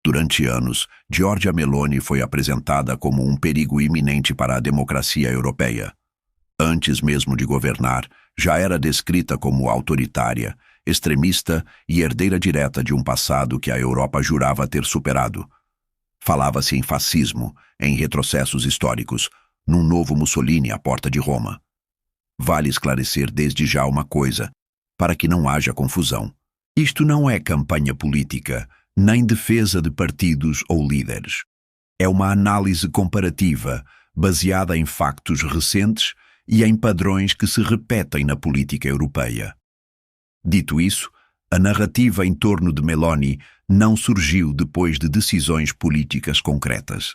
Durante anos, Giorgia Meloni foi apresentada como um perigo iminente para a democracia europeia. Antes mesmo de governar, já era descrita como autoritária, extremista e herdeira direta de um passado que a Europa jurava ter superado. Falava-se em fascismo, em retrocessos históricos, num novo Mussolini à porta de Roma. Vale esclarecer desde já uma coisa, para que não haja confusão. Isto não é campanha política, nem defesa de partidos ou líderes. É uma análise comparativa, baseada em factos recentes e em padrões que se repetem na política europeia. Dito isso, a narrativa em torno de Meloni não surgiu depois de decisões políticas concretas.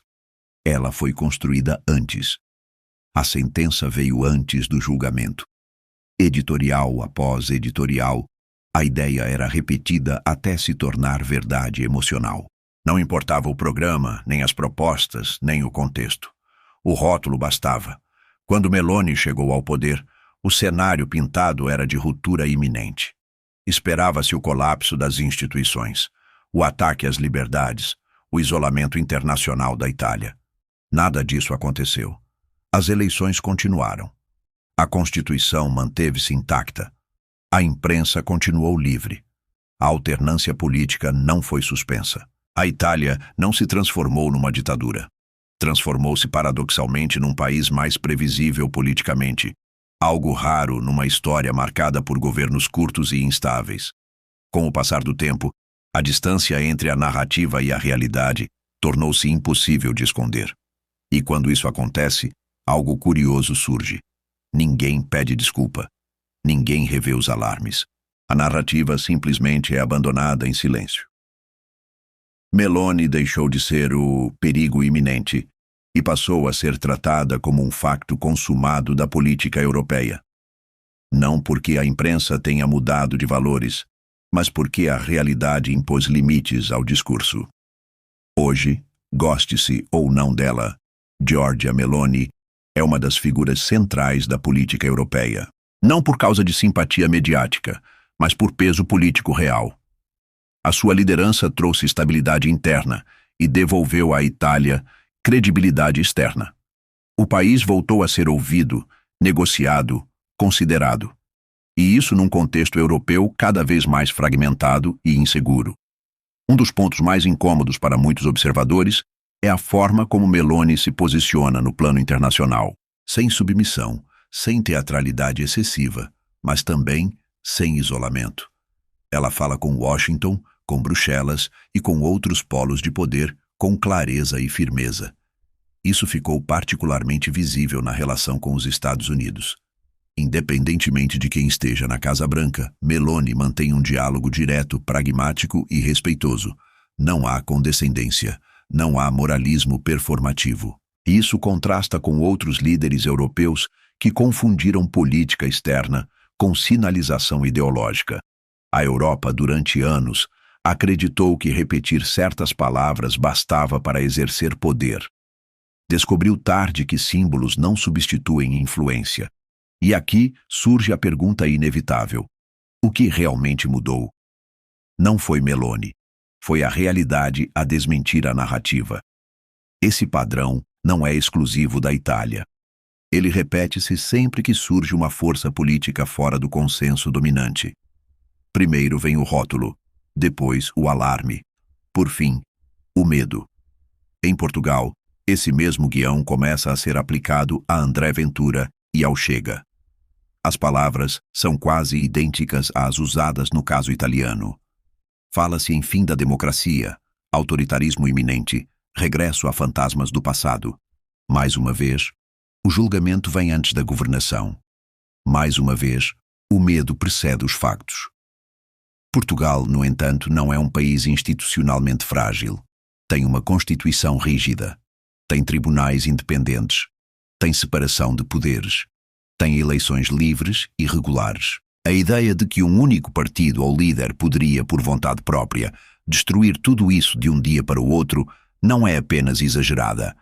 Ela foi construída antes. A sentença veio antes do julgamento. Editorial após editorial, a ideia era repetida até se tornar verdade emocional. Não importava o programa, nem as propostas, nem o contexto. O rótulo bastava. Quando Meloni chegou ao poder, o cenário pintado era de ruptura iminente. Esperava-se o colapso das instituições, o ataque às liberdades, o isolamento internacional da Itália. Nada disso aconteceu. As eleições continuaram. A Constituição manteve-se intacta. A imprensa continuou livre. A alternância política não foi suspensa. A Itália não se transformou numa ditadura. Transformou-se paradoxalmente num país mais previsível politicamente, algo raro numa história marcada por governos curtos e instáveis. Com o passar do tempo, a distância entre a narrativa e a realidade tornou-se impossível de esconder. E quando isso acontece, algo curioso surge. Ninguém pede desculpa. Ninguém revê os alarmes. A narrativa simplesmente é abandonada em silêncio. Meloni deixou de ser o perigo iminente e passou a ser tratada como um facto consumado da política europeia. Não porque a imprensa tenha mudado de valores, mas porque a realidade impôs limites ao discurso. Hoje, goste-se ou não dela, Giorgia Meloni é uma das figuras centrais da política europeia. Não por causa de simpatia mediática, mas por peso político real. A sua liderança trouxe estabilidade interna e devolveu à Itália credibilidade externa. O país voltou a ser ouvido, negociado, considerado. E isso num contexto europeu cada vez mais fragmentado e inseguro. Um dos pontos mais incômodos para muitos observadores é a forma como Meloni se posiciona no plano internacional, sem submissão, sem teatralidade excessiva, mas também sem isolamento. Ela fala com Washington, com Bruxelas e com outros polos de poder com clareza e firmeza. Isso ficou particularmente visível na relação com os Estados Unidos. Independentemente de quem esteja na Casa Branca, Meloni mantém um diálogo direto, pragmático e respeitoso. Não há condescendência, não há moralismo performativo. Isso contrasta com outros líderes europeus que confundiram política externa com sinalização ideológica. A Europa, durante anos, acreditou que repetir certas palavras bastava para exercer poder. Descobriu tarde que símbolos não substituem influência. E aqui surge a pergunta inevitável: o que realmente mudou? Não foi Meloni. Foi a realidade a desmentir a narrativa. Esse padrão não é exclusivo da Itália. Ele repete-se sempre que surge uma força política fora do consenso dominante. Primeiro vem o rótulo, depois o alarme, por fim, o medo. Em Portugal, esse mesmo guião começa a ser aplicado a André Ventura e ao Chega. As palavras são quase idênticas às usadas no caso italiano. Fala-se em fim da democracia, autoritarismo iminente, regresso a fantasmas do passado. Mais uma vez, o julgamento vem antes da governação. Mais uma vez, o medo precede os factos. Portugal, no entanto, não é um país institucionalmente frágil. Tem uma Constituição rígida. Tem tribunais independentes. Tem separação de poderes. Tem eleições livres e regulares. A ideia de que um único partido ou líder poderia, por vontade própria, destruir tudo isso de um dia para o outro não é apenas exagerada,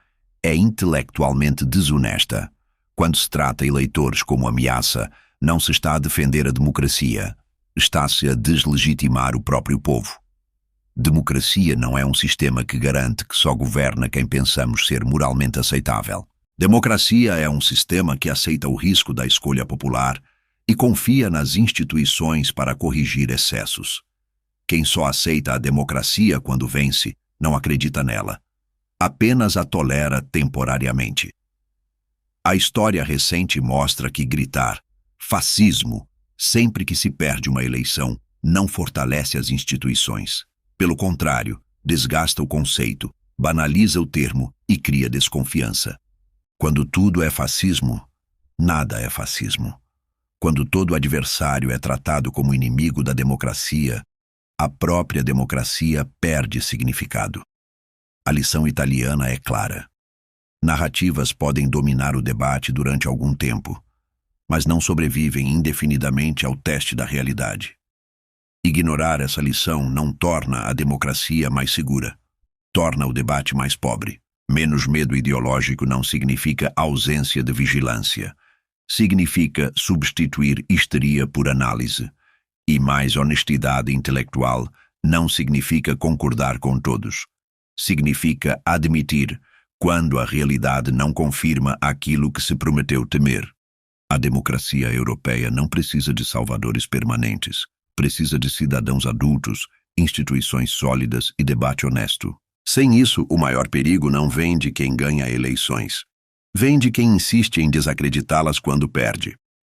é intelectualmente desonesta. Quando se trata eleitores como ameaça, não se está a defender a democracia, está-se a deslegitimar o próprio povo. Democracia não é um sistema que garante que só governa quem pensamos ser moralmente aceitável. Democracia é um sistema que aceita o risco da escolha popular e confia nas instituições para corrigir excessos. Quem só aceita a democracia quando vence, não acredita nela. Apenas a tolera temporariamente. A história recente mostra que gritar fascismo sempre que se perde uma eleição não fortalece as instituições. Pelo contrário, desgasta o conceito, banaliza o termo e cria desconfiança. Quando tudo é fascismo, nada é fascismo. Quando todo adversário é tratado como inimigo da democracia, a própria democracia perde significado. A lição italiana é clara. Narrativas podem dominar o debate durante algum tempo, mas não sobrevivem indefinidamente ao teste da realidade. Ignorar essa lição não torna a democracia mais segura, torna o debate mais pobre. Menos medo ideológico não significa ausência de vigilância. Significa substituir histeria por análise. E mais honestidade intelectual não significa concordar com todos. Significa admitir quando a realidade não confirma aquilo que se prometeu temer. A democracia europeia não precisa de salvadores permanentes. Precisa de cidadãos adultos, instituições sólidas e debate honesto. Sem isso, o maior perigo não vem de quem ganha eleições. Vem de quem insiste em desacreditá-las quando perde.